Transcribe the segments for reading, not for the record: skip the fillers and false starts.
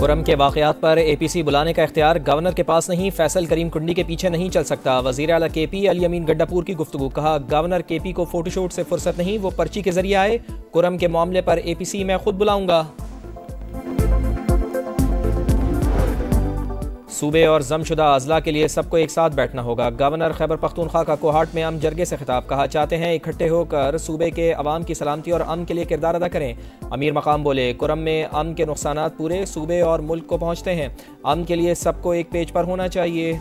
कुरम के वाक़यात पर APC बुलाने का इख्तियार गवर्नर के पास नहीं, फैसल करीम कुंडी के पीछे नहीं चल सकता। वज़ीर आला KP अली अमीन गड्डापुर की गुफ्तगू, कहा गवर्नर KP को फोटोशूट से फुर्सत नहीं, वो पर्ची के जरिए आए। कुरम के मामले पर APC मैं खुद बुलाऊंगा। सूबे और जमशुदा अजला के लिए सबको एक साथ बैठना होगा। गवर्नर खैबर पख्तूनख्वा का कोहाट में अमन जरगे से खिताब, कहा चाहते हैं इकट्ठे होकर सूबे के अवाम की सलामती और अमन के लिए किरदार अदा करें। अमीर मकाम बोले कुरम में अमन के नुकसानात पूरे सूबे और मुल्क को पहुँचते हैं, अमन के लिए सबको एक पेज पर होना चाहिए।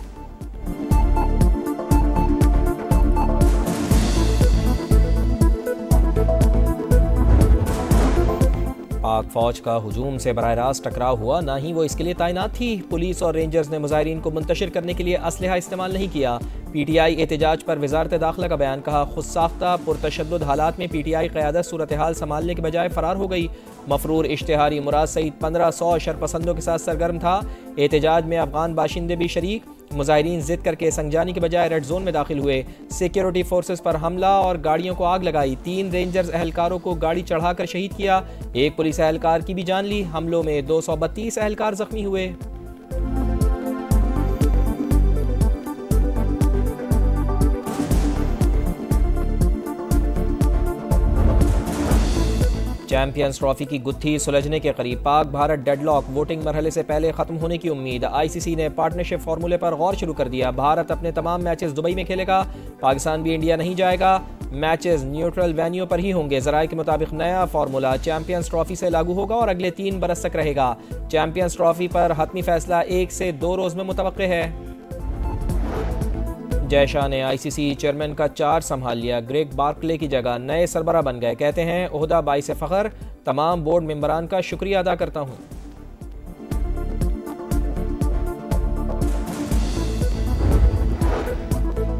पाक फौज का हुजूम से बराह रास्त टकराव हुआ, ना ही वो इसके लिए तैनात थी। पुलिस और रेंजर्स ने मुजाहिरीन को मुंतशिर करने के लिए असलहा इस्तेमाल नहीं किया। PTI एहतजाज पर वजारत दाखिला का बयान, कहा खुद साख्ता पुरतशद्दुद हालात में PTI क़यादत सूरत हाल संभालने के बजाय फरार हो गई। मफरूर इश्तिहारी मुराद सईद 1500 शरपसंदों के साथ सरगर्म था। एहतजाज में अफगान बाशिंदे भी शरीक। मुजाहिरीन जिद करके संगजानी के बजाय रेड जोन में दाखिल हुए। सिक्योरिटी फोर्सेस पर हमला और गाड़ियों को आग लगाई। 3 रेंजर्स एहलकारों को गाड़ी चढ़ाकर शहीद किया। एक पुलिस एहलकार की भी जान ली। हमलों में 232 एहलकार जख्मी हुए। चैंपियंस ट्रॉफी की गुत्थी सुलझने के करीब, पाक भारत डेडलॉक, वोटिंग मरहले से पहले खत्म होने की उम्मीद। ICC ने पार्टनरशिप फार्मूले पर गौर शुरू कर दिया। भारत अपने तमाम मैचेस दुबई में खेलेगा, पाकिस्तान भी इंडिया नहीं जाएगा। मैचेस न्यूट्रल वेन्यू पर ही होंगे। ज़राए के मुताबिक नया फार्मूला चैंपियंस ट्रॉफी से लागू होगा और अगले 3 बरस तक रहेगा। चैंपियंस ट्रॉफी पर हतमी फैसला 1 से 2 रोज में मुतवक्के है। जय शाह ने ICC चेयरमैन का चार्ज संभाल लिया। ग्रेग बार्कले की जगह नए सरबरा बन गए। कहते हैं ओहदा बाइस फ़ख्र, तमाम बोर्ड मेंबरान का शुक्रिया अदा करता हूं।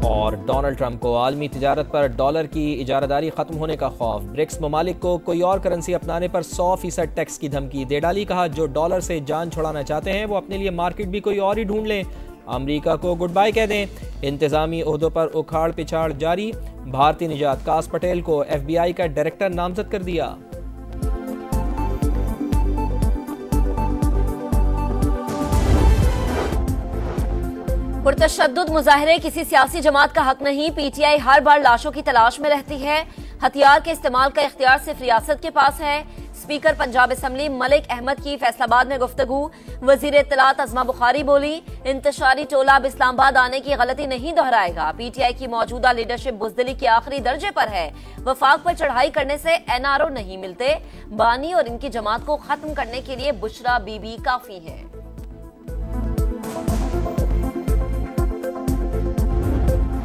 और डोनाल्ड ट्रंप को आलमी तिजारत पर डॉलर की इजारादारी खत्म होने का खौफ। ब्रिक्स ममालिक को कोई और करेंसी अपनाने पर 100% टैक्स की धमकी दे डाली। कहा जो डॉलर से जान छुड़ाना चाहते हैं वो अपने लिए मार्केट भी कोई और ही ढूंढ लें। अमरीका को गुड बाय कह दें। इंतजामी ओहदों पर उखाड़ पिछाड़ जारी। भारतीय निजात कास पटेल को FBI का डायरेक्टर नामजद कर दिया। पुरतशद्दुद मुजाहरे किसी सियासी जमात का हक नहीं। PTI हर बार लाशों की तलाश में रहती है। हथियार के इस्तेमाल का इख्तियार सिर्फ रियासत के पास है। स्पीकर पंजाब असम्बली मलिक अहमद की फैसलाबाद में गुफ्तगू। वजीर इत्तलात अज़मा बुखारी बोली इंतशारी टोला अब इस्लामाबाद आने की गलती नहीं दोहराएगा। PTI की मौजूदा लीडरशिप बुज़दिली के आखिरी दर्जे पर है। वफाक पर चढ़ाई करने से NRO नहीं मिलते। बानी और इनकी जमात को खत्म करने के लिए बुशरा बीबी काफी है।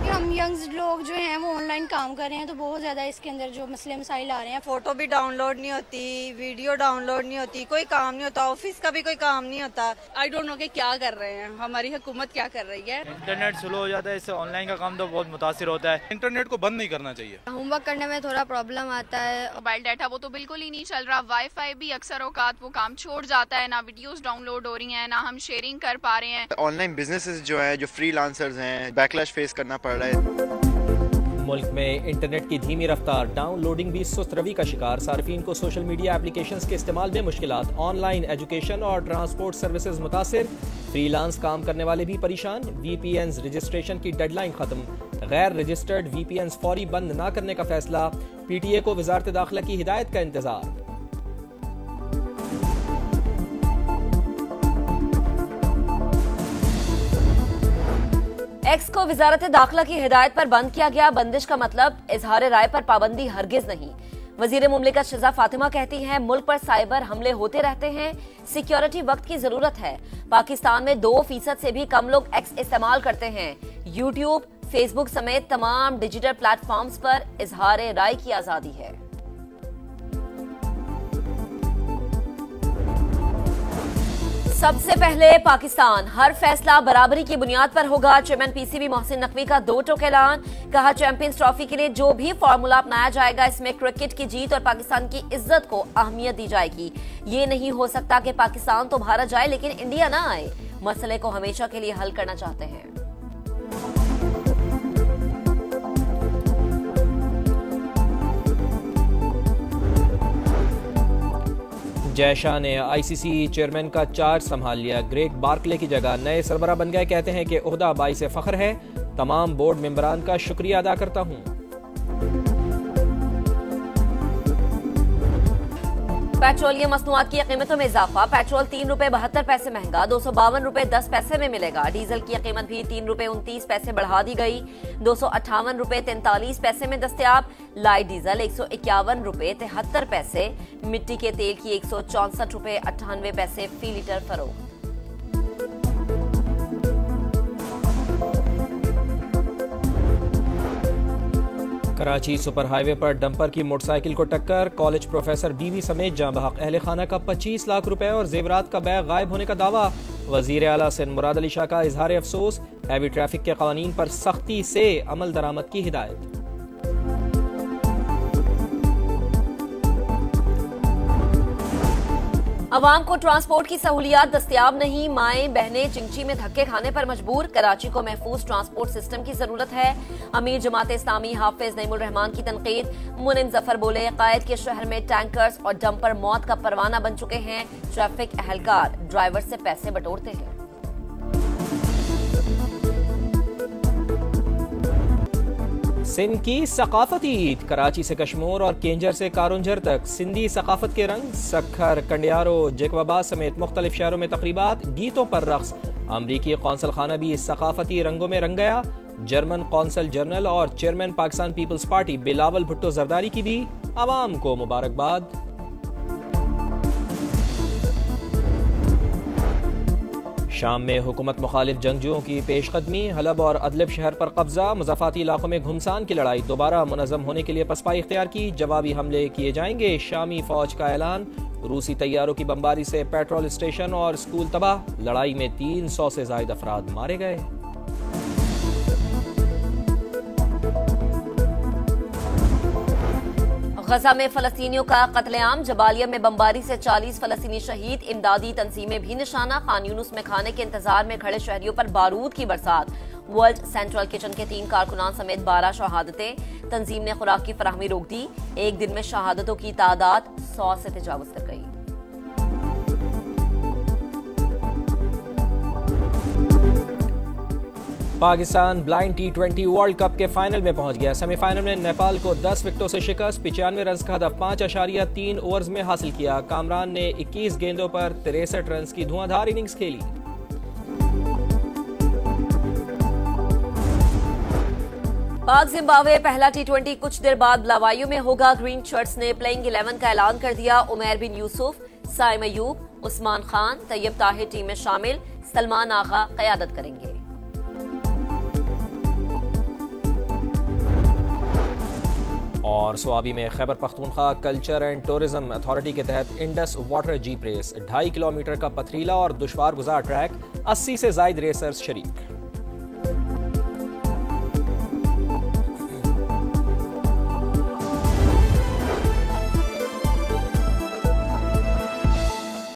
हम यंग्स लोग जो हैं वो ऑनलाइन काम कर रहे हैं तो बहुत ज़्यादा इसके अंदर जो मसले मसाइल आ रहे हैं। फोटो भी डाउनलोड नहीं होती, वीडियो डाउनलोड नहीं होती, कोई काम नहीं होता, ऑफिस का भी कोई काम नहीं होता। आई डोंट नो कि क्या कर रहे हैं, हमारी हुकूमत क्या कर रही है। इंटरनेट स्लो हो जाता है, इससे ऑनलाइन का काम तो बहुत मुतासिर होता है। इंटरनेट को बंद नहीं करना चाहिए। होमवर्क करने में थोड़ा प्रॉब्लम आता है। मोबाइल डाटा वो तो बिल्कुल ही नहीं चल रहा। वाईफाई भी अक्सर औकात वो काम छोड़ जाता है। ना वीडियोस डाउनलोड हो रही हैं, ना हम शेयरिंग कर पा रहे हैं। ऑनलाइन बिजनेसेस जो है, जो फ्रीलांसर्स हैं, बैकलैश फेस करना पड़ रहा है। मुल्क में इंटरनेट की धीमी रफ्तार, डाउनलोडिंग भी सुस्त रवि का शिकार। सार्फिन को सोशल मीडिया एप्लीकेशंस के इस्तेमाल में मुश्किलात। ऑनलाइन एजुकेशन और ट्रांसपोर्ट सर्विसेज मुतासिर। फ्रीलांस काम करने वाले भी परेशान। VPNs रजिस्ट्रेशन की डेडलाइन खत्म। गैर रजिस्टर्ड VPNs फौरी बंद न करने का फैसला। PTA को वजारत दाखिला की हिदायत का इंतजार। एक्स को वजारत दाखिला की हिदायत पर बंद किया गया। बंदिश का मतलब इजहार राय पर पाबंदी हरगिज नहीं। वजीर मुमलिकत शहज़ा फातिमा कहती हैं मुल्क पर साइबर हमले होते रहते हैं, सिक्योरिटी वक्त की जरूरत है। पाकिस्तान में 2% से भी कम लोग एक्स इस्तेमाल करते हैं। यूट्यूब, फेसबुक समेत तमाम डिजिटल प्लेटफॉर्म्स पर इजहार राय की आजादी है। सबसे पहले पाकिस्तान, हर फैसला बराबरी की बुनियाद पर होगा। चेयरमैन PCB मोहसिन नकवी का 2 टोक ऐलान। कहा चैंपियंस ट्रॉफी के लिए जो भी फॉर्मूला अपनाया जाएगा इसमें क्रिकेट की जीत और पाकिस्तान की इज्जत को अहमियत दी जाएगी। ये नहीं हो सकता कि पाकिस्तान तो भारत जाए लेकिन इंडिया ना आए। मसले को हमेशा के लिए हल करना चाहते हैं। जय शाह ने ICC चेयरमैन का चार्ज संभाल लिया। ग्रेग बार्कले की जगह नए सरबराह बन गए। कहते हैं कि ओहदा बाइस फख्र है। तमाम बोर्ड मेंबरान का शुक्रिया अदा करता हूँ। पेट्रोलियम मसनूआत की कीमतों में इजाफा। पेट्रोल ₹3.72 महंगा, 252 रुपए 10 पैसे में मिलेगा। डीजल की कीमत भी ₹3.29 बढ़ा दी गई, 258 रुपए 43 पैसे में दस्तयाब। लाइट डीजल 151 रुपए 73 पैसे। मिट्टी के तेल की 164 रुपए 98 पैसे फी लीटर फरोख्त। कराची सुपर हाईवे पर डंपर की मोटरसाइकिल को टक्कर। कॉलेज प्रोफेसर बीवी समेत जाँ बहक अहले खाना का 25 लाख रुपए और जेवरात का बैग गायब होने का दावा। वजीर आला सिंध मुराद अली शाह का इजहार अफसोस। हैवी ट्रैफिक के कानून पर सख्ती से अमल दरामद की हिदायत। अवाम को ट्रांसपोर्ट की सहूलियात दस्तयाब नहीं। माएं बहनें चिंची में धक्के खाने पर मजबूर। कराची को महफूज ट्रांसपोर्ट सिस्टम की जरूरत है। अमीर जमात इस्लामी हाफिज नईमुर रहमान की तनकीद। मुनिम जफर बोले, कायद के शहर में टैंकर्स और डंपर मौत का परवाना बन चुके हैं। ट्रैफिक अहलकार ड्राइवर से पैसे बटोरते हैं। सिंध की सकाफती ईद। कराची से कश्मीर और केंजर से कारुंजर तक सिंधी सकाफत के रंग। सक्खर, कंडियारो, जेकबाबाद समेत मुख्तलिफ शहरों में तकरीबात, गीतों पर रक्स। अमरीकी कौंसल खाना भी इस सकाफती रंगों में रंग गया। जर्मन कौंसल जनरल और चेयरमैन पाकिस्तान पीपल्स पार्टी बिलावल भुट्टो जरदारी की भी आवाम को मुबारकबाद। शाम में हुकूमत मुखालिफ जंगजुओं की पेशकदमी। हलब और अदलब शहर पर कब्जा। मुज़ाफ़ाती इलाकों में घुमसान की लड़ाई दोबारा मुनज़्ज़म होने के लिए पसपाई इख्तियार की। जवाबी हमले किए जाएंगे। शामी फौज का ऐलान। रूसी तैयारों की बमबारी से पेट्रोल स्टेशन और स्कूल तबाह। लड़ाई में 300 से ज़ायद अफराद मारे गए। गजा में फलस्तीनियों का कत्लेआम। जबालिया में बमबारी से 40 फलस्तीनी शहीद। इमदादी तंजीमें भी निशाना। खान यूनुस में खाने के इंतजार में खड़े शहरियों पर बारूद की बरसात। वर्ल्ड सेंट्रल किचन के 3 कारकुनान समेत 12 शहादतें। तंजीम ने खुराक की फराहमी रोक दी। एक दिन में शहादतों की तादाद 100 से तजावुज कर गई। Pakistan blind T20 world cup के फाइनल में पहुंच गया। सेमीफाइनल में नेपाल को 10 विकेटों से शिकस्त। 95 रन का हदफ 5.3 ओवर्स में हासिल किया। कामरान ने 21 गेंदों पर 63 रन की धुआंधार इनिंग्स खेली। पाक जिम्बाब्वे पहला T20 कुछ देर बाद बुलावायु में होगा। ग्रीन शर्ट्स ने प्लेइंग 11 का ऐलान कर दिया। उमैर बिन यूसुफ, साइम अयूब, उस्मान खान, तैयब ताहिर टीम में शामिल। सलमान आगा क़यादत करेंगे। और स्वाबी में Khyber Pakhtunkhwa culture and tourism authority के तहत Indus water jeep race. 2.5 kilometre का पथरीला और दुश्वार गुजार ट्रैक। 80 से ज़ायद रेसर्स शरीक।